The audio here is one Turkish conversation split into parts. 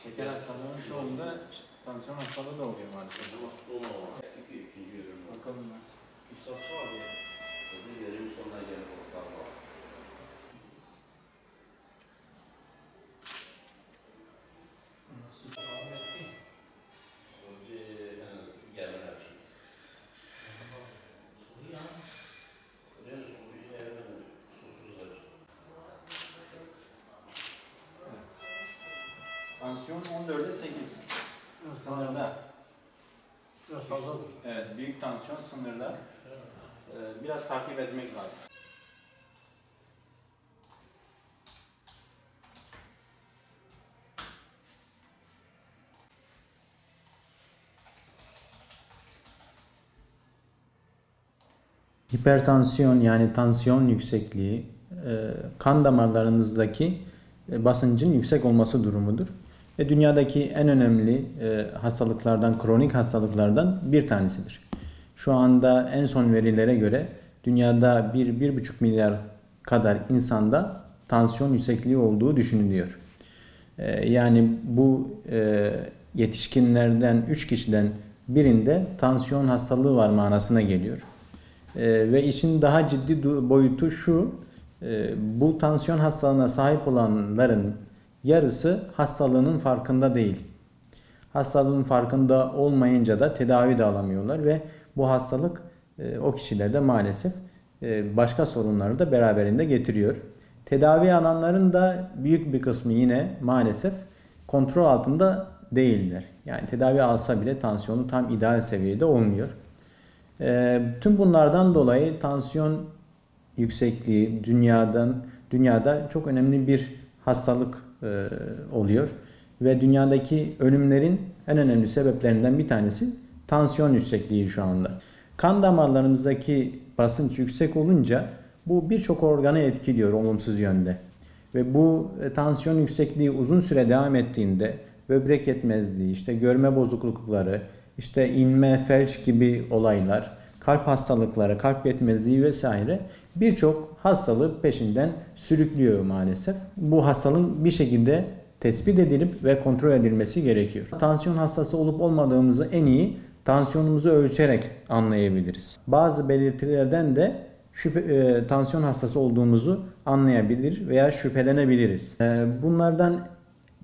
Şeker hastalığının çoğunda tansiyon hastalığı da oluyor maalesef. İkinci ürün var. Bakalım nasıl. İsatçı var ya. Yerin sonuna gelip ortalar var. Nasıl tahmin ettin? Gelin her şey. Soru ya. Oraya soru işe yaramıyor. Susuz acı. Tansiyon 14'e 8. Sınırda. Biraz fazladır. Evet, büyük tansiyon sınırda. Biraz takip etmek lazım. Hipertansiyon yani tansiyon yüksekliği kan damarlarınızdaki basıncın yüksek olması durumudur. Ve dünyadaki en önemli hastalıklardan, kronik hastalıklardan bir tanesidir. Şu anda en son verilere göre dünyada 1-1,5 milyar kadar insanda tansiyon yüksekliği olduğu düşünülüyor. Yani bu yetişkinlerden 3 kişiden birinde tansiyon hastalığı var manasına geliyor. Ve işin daha ciddi boyutu şu, bu tansiyon hastalığına sahip olanların yarısı hastalığının farkında değil. Hastalığın farkında olmayınca da tedavi de alamıyorlar ve bu hastalık o kişilerde maalesef başka sorunları da beraberinde getiriyor. Tedavi alanların da büyük bir kısmı yine maalesef kontrol altında değiller. Yani tedavi alsa bile tansiyonu tam ideal seviyede olmuyor. Tüm bunlardan dolayı tansiyon yüksekliği dünyada çok önemli bir hastalık oluyor ve dünyadaki ölümlerin en önemli sebeplerinden bir tanesi tansiyon yüksekliği şu anda. Kan damarlarımızdaki basınç yüksek olunca bu birçok organı etkiliyor olumsuz yönde. Ve bu tansiyon yüksekliği uzun süre devam ettiğinde böbrek yetmezliği, işte görme bozuklukları, işte inme, felç gibi olaylar, kalp hastalıkları, kalp yetmezliği vesaire birçok hastalığı peşinden sürüklüyor maalesef. Bu hastalığın bir şekilde tespit edilip ve kontrol edilmesi gerekiyor. Tansiyon hastası olup olmadığımızı en iyi tansiyonumuzu ölçerek anlayabiliriz. Bazı belirtilerden de tansiyon hastası olduğumuzu anlayabilir veya şüphelenebiliriz. Bunlardan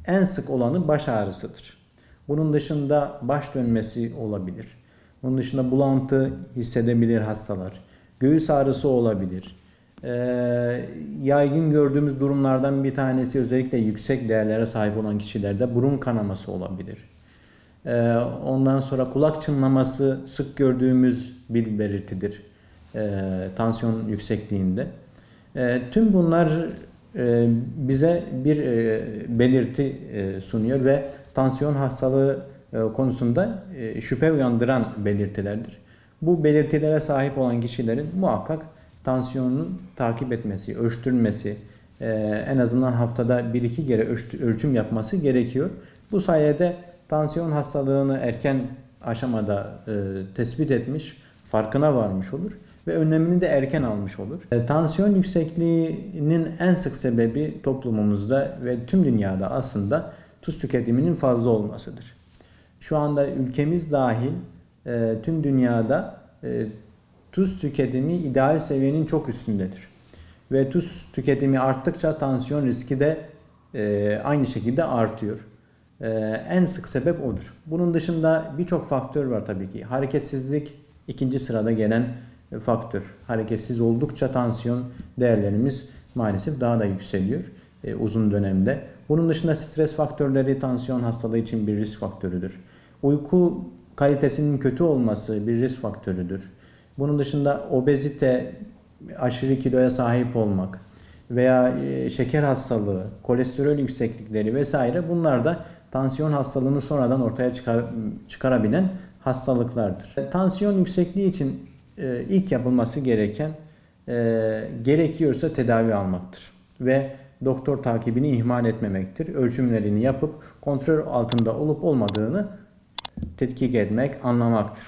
en sık olanı baş ağrısıdır. Bunun dışında baş dönmesi olabilir. Bunun dışında bulantı hissedebilir hastalar. Göğüs ağrısı olabilir. Yaygın gördüğümüz durumlardan bir tanesi özellikle yüksek değerlere sahip olan kişilerde burun kanaması olabilir. Ondan sonra kulak çınlaması sık gördüğümüz bir belirtidir tansiyon yüksekliğinde. Tüm bunlar bize bir belirti sunuyor ve tansiyon hastalığı konusunda şüphe uyandıran belirtilerdir. Bu belirtilere sahip olan kişilerin muhakkak tansiyonunu takip etmesi, ölçtürülmesi, en azından haftada 1-2 kere ölçüm yapması gerekiyor. Bu sayede tansiyon hastalığını erken aşamada tespit etmiş, farkına varmış olur ve önlemini de erken almış olur. Tansiyon yüksekliğinin en sık sebebi toplumumuzda ve tüm dünyada aslında tuz tüketiminin fazla olmasıdır. Şu anda ülkemiz dahil tüm dünyada tuz tüketimi ideal seviyenin çok üstündedir. Ve tuz tüketimi arttıkça tansiyon riski de aynı şekilde artıyor. En sık sebep odur. Bunun dışında birçok faktör var tabii ki. Hareketsizlik ikinci sırada gelen faktör. Hareketsiz oldukça tansiyon değerlerimiz maalesef daha da yükseliyor uzun dönemde. Bunun dışında stres faktörleri tansiyon hastalığı için bir risk faktörüdür. Uyku kalitesinin kötü olması bir risk faktörüdür. Bunun dışında obezite, aşırı kiloya sahip olmak veya şeker hastalığı, kolesterol yükseklikleri vesaire bunlar da tansiyon hastalığını sonradan ortaya çıkarabilen hastalıklardır. Tansiyon yüksekliği için ilk yapılması gereken gerekiyorsa tedavi almaktır ve doktor takibini ihmal etmemektir. Ölçümlerini yapıp kontrol altında olup olmadığını tetkik etmek, anlamaktır.